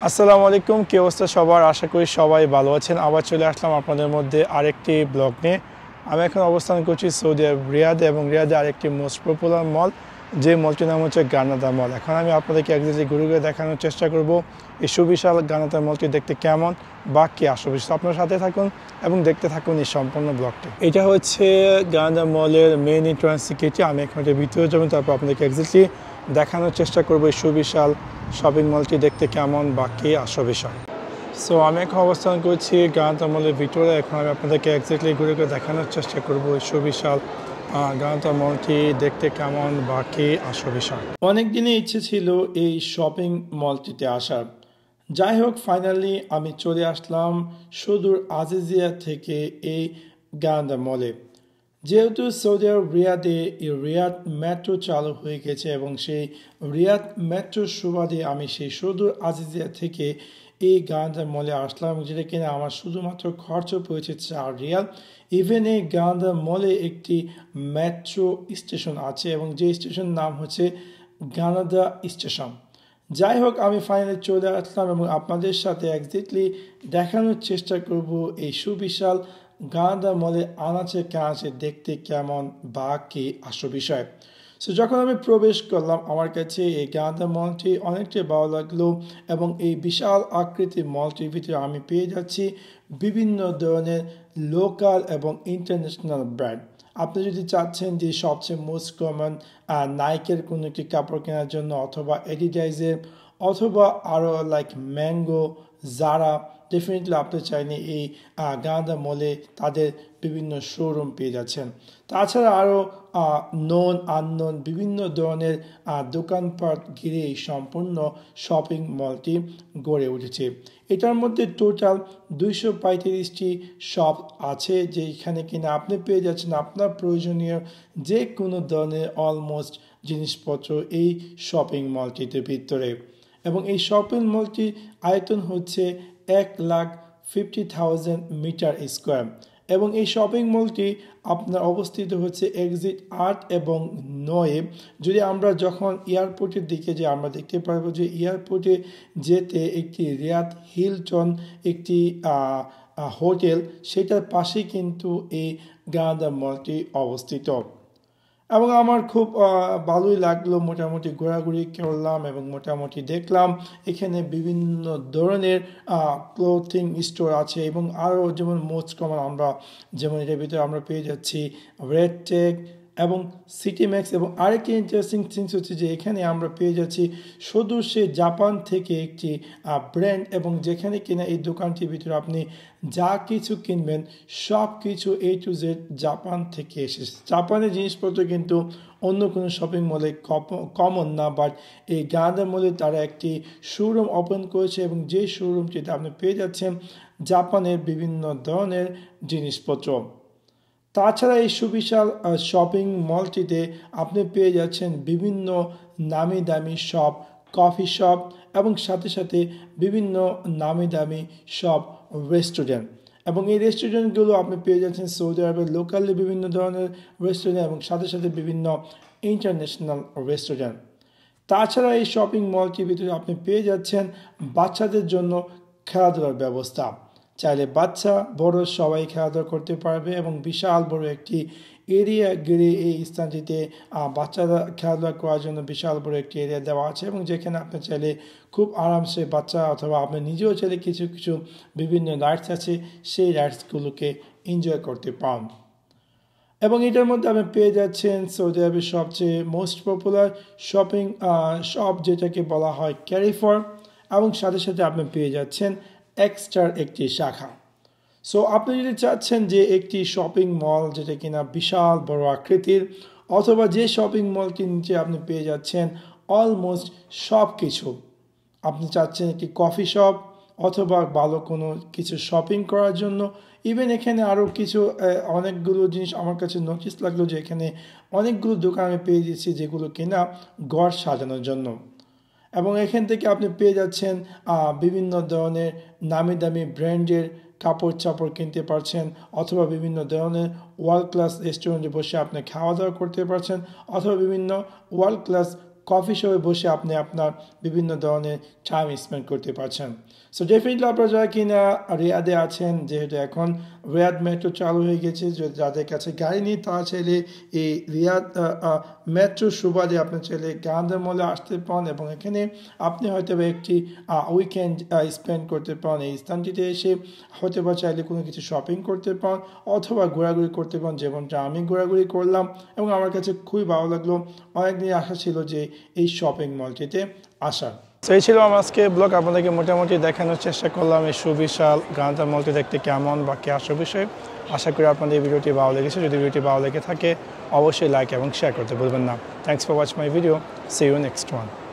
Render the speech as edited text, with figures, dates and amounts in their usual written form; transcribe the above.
আসসালামু আলাইকুম, কি অবস্থা সবার? আশা করি সবাই ভালো আছেন। আবার চলে আসলাম আপনাদের মধ্যে আরেকটি ব্লগ নিয়ে। আমি এখন অবস্থান করছি সৌদি আরব রিয়াদে, এবং রিয়াদে আরেকটি মোস্ট পপুলার মল, যে মলটির নাম হচ্ছে গার্নাদা মল। এখন আমি আপনাদেরকে একদিকে ঘুরে ঘুরে দেখানোর চেষ্টা করব এই সুবিশাল গার্নাদা মলটি দেখতে কেমন বা কি আসবে। আপনার সাথে থাকুন এবং দেখতে থাকুন এই সম্পূর্ণ ব্লগটি। এটা হচ্ছে গার্নাদা মলের মেইন এন্ট্রান্স গেটটি। আমি এখন ভিতরে যাবেন, তারপর আপনাদেরকে একদিকে দেখানোর চেষ্টা করবো এই সুবিশাল শপিং মলটি দেখতে কেমন বা কি আসল বিষয়। সো আমি এখন অবস্থান করছি গার্নাদা মলের ভিতরে। এখন আমি আপনাদেরকে এক্স্যাক্টলি ঘুরে ঘুরে দেখানোর চেষ্টা করবো এই সুবিশাল গার্নাদা মলটি দেখতে কেমন বা কি আসল বিষয়। অনেক দিনই ইচ্ছে ছিল এই শপিং মলটিতে আসার। যাই হোক, ফাইনালি আমি চলে আসলাম সুদূর আজিজিয়া থেকে এই গার্নাদা মলে। যেহেতু সৌদি আরব রিয়াদে রিয়াদ মেট্রো চালু হয়ে গেছে, এবং সেই রিয়াদ মেট্রোর সুবাদে আমি সেই সুদূর আজিজিয়া থেকে এই গার্নাদা মলে আসলাম, যেটা কিনা আমার শুধুমাত্র খরচ পড়েছে 4 রিয়াল। ইভেন এই গার্নাদা মলে একটি মেট্রো স্টেশন আছে, এবং যে স্টেশন নাম হচ্ছে গার্নাদা স্টেশন। যাই হোক, আমি ফাইনালি চলে আসলাম এবং আপনাদের সাথে এক্স্যাক্টলি দেখানোর চেষ্টা করব এই সুবিশাল গার্নাদা মলে আনাচে কানাচে দেখতে কেমন বা কি আসল বিষয়। সো যখন আমি প্রবেশ করলাম, আমার কাছে এই গার্নাদা মলটি অনেকটাই ভালো লাগলো, এবং এই বিশাল আকৃতির মলটির ভিতরে আমি পেয়ে যাচ্ছি বিভিন্ন ধরনের লোকাল এবং ইন্টারন্যাশনাল ব্র্যান্ড। আপনি যদি চাচ্ছেন যে সবচেয়ে মোস্ট কমন নাইকের কোনো একটি কাপড় কেনার জন্য, অথবা এডিডাইজের, অথবা আরও লাইক ম্যাঙ্গো, জারা, ডেফিনেটলি আপনি চাইলে এই গার্নাদা মলে তাদের বিভিন্ন শোরুম পেয়ে যাচ্ছেন। তাছাড়া আরও নোন আননোন বিভিন্ন ধরনের দোকানপাট ঘিরে এই সম্পূর্ণ শপিং মলটি গড়ে উঠেছে। এটার মধ্যে টোটাল 235টি শপ আছে, যেখানে কিনা আপনি পেয়ে যাচ্ছেন আপনার প্রয়োজনীয় যে কোনো ধরনের অলমোস্ট জিনিসপত্র এই শপিং মলটিতে ভিতরে। এবং এই শপিং মলটির আয়তন হচ্ছে 1,50,000 মিটার স্কোয়ার, এবং এই শপিং মলটি আপনার অবস্থিত হচ্ছে এক্সিট 8 এবং 9। যদি আমরা যখন এয়ারপোর্টের দিকে যাই, আমরা দেখতে পারবো যে এয়ারপোর্টে যেতে একটি রিয়াদ হিলটন একটি হোটেল, সেটার পাশেই কিন্তু এই গার্নাদা মলটি অবস্থিত। এবং আমার খুব ভালোই লাগলো, মোটামুটি ঘোরাঘুরি করলাম এবং মোটামুটি দেখলাম এখানে বিভিন্ন ধরনের ক্লোথিং স্টোর আছে, এবং আরও যেমন মোস্ট কমন আমরা যেমন এটার ভিতরে আমরা পেয়ে যাচ্ছি রেড টেক এবং সিটি ম্যাক্স। এবং আরেকটি ইন্টারেস্টিং থিংস হচ্ছে যে এখানে আমরা পেয়ে যাচ্ছি শুধু সে জাপান থেকে একটি ব্র্যান্ড, এবং যেখানে কিনা এই দোকানটির ভিতরে আপনি যা কিছু কিনবেন সব কিছু A to Z জাপান থেকে এসেছে। জাপানের জিনিসপত্র কিন্তু অন্য কোনো শপিং মলে কমন না, বাট এই গার্নাদা মলে তারা একটি শোরুম ওপেন করেছে, এবং যে শোরুমটিতে আপনি পেয়ে যাচ্ছেন জাপানের বিভিন্ন ধরনের জিনিসপত্র। তাছাড়া এই সুবিশাল শপিং মলটিতে আপনি পেয়ে যাচ্ছেন বিভিন্ন নামি দামি শপ, কফি শপ, এবং সাথে সাথে বিভিন্ন নামি দামি শপ রেস্টুরেন্ট। এবং এই রেস্টুরেন্টগুলো আপনি পেয়ে যাচ্ছেন সৌদি আরবের লোকালি বিভিন্ন ধরনের রেস্টুরেন্ট, এবং সাথে সাথে বিভিন্ন ইন্টারন্যাশনাল রেস্টুরেন্ট। তাছাড়া এই শপিং মলটির ভিতরে আপনি পেয়ে যাচ্ছেন বাচ্চাদের জন্য খেলাধুলার ব্যবস্থা। চাইলে বাচ্চা বড় সবাই খেলাধুলা করতে পারবে, এবং বিশাল বড় একটি এরিয়া ঘিরে এই স্থানটিতে বাচ্চারা খেলাধুলা করার জন্য বিশাল বড় একটি এরিয়া দেওয়া আছে, এবং যেখানে আপনি চাইলে খুব আরামসে বাচ্চা অথবা আপনি নিজেও চাইলে কিছু কিছু বিভিন্ন রাইডস আছে, সেই রাইডসগুলোকে এনজয় করতে পান। এবং এটার মধ্যে আপনি পেয়ে যাচ্ছেন সৌদি আরবের সবচেয়ে মোস্ট পপুলার শপিং শপ, যেটাকে বলা হয় ক্যারিফর, এবং সাথে সাথে আপনি পেয়ে যাচ্ছেন এক্সট্রার একটি শাখা। সো আপনি যদি চাচ্ছেন যে একটি শপিং মল যেটা কিনা বিশাল বড় আকৃতির, অথবা যে শপিং মলটির নিচে আপনি পেয়ে যাচ্ছেন অলমোস্ট সব কিছু, আপনি চাচ্ছেন একটি কফি শপ অথবা ভালো কোনো কিছু শপিং করার জন্য, ইভেন এখানে আরও কিছু অনেকগুলো জিনিস আমার কাছে নোটিস লাগলো যে এখানে অনেকগুলো দোকান আমি পেয়ে দিচ্ছি যেগুলো কিনা ঘর সাজানোর জন্য। এবং এখান থেকে আপনি পেয়ে যাচ্ছেন বিভিন্ন ধরনের নামি দামি ব্র্যান্ডের কাপড় চাপড় কিনতে পারছেন, অথবা বিভিন্ন ধরনের ওয়ার্ল্ড ক্লাস রেস্টুরেন্টে বসে আপনি খাওয়া দাওয়া করতে পারছেন, অথবা বিভিন্ন ওয়ার্ল্ড ক্লাস কফি শপে বসে আপনি আপনার বিভিন্ন ধরনের টাইম স্পেন্ড করতে পারছেন। সো ডেফিনেটলি আপনারা যারা কিনা রিয়াদে আছেন, যেহেতু এখন রিয়াদ মেট্রো চালু হয়ে গেছে, যাদের কাছে গাড়ি নেই তারা চাইলে এই রিয়াদ মেট্রো সুবাদে আপনি চাইলে গান্ধী মলে আসতে পারেন এবং এখানে আপনি হয়তো একটি উইকেন্ড স্পেন্ড করতে পারেন। এই স্থানটিতে এসে হয়তো বা চাইলে কোনো কিছু শপিং করতে পারেন অথবা ঘোরাঘুরি করতে পারেন, যেমনটা আমি ঘোরাঘুরি করলাম এবং আমার কাছে খুবই ভালো লাগলো। অনেকদিন আশা ছিল যে এই শপিং মলটিতে আসার। তো এই ছিল আমার আজকে ব্লগ, আপনাদেরকে মোটামুটি দেখানোর চেষ্টা করলাম এই সুবিশাল গান্ধা মলটি দেখতে কেমন বা কে আসার বিষয়ে। আশা করি আপনাদের ভিডিওটি ভালো লেগেছে। যদি ভিডিওটি ভালো লেগে থাকে অবশ্যই লাইক এবং শেয়ার করতে ভুলবেন না। Thanks for watch my video. See you next one.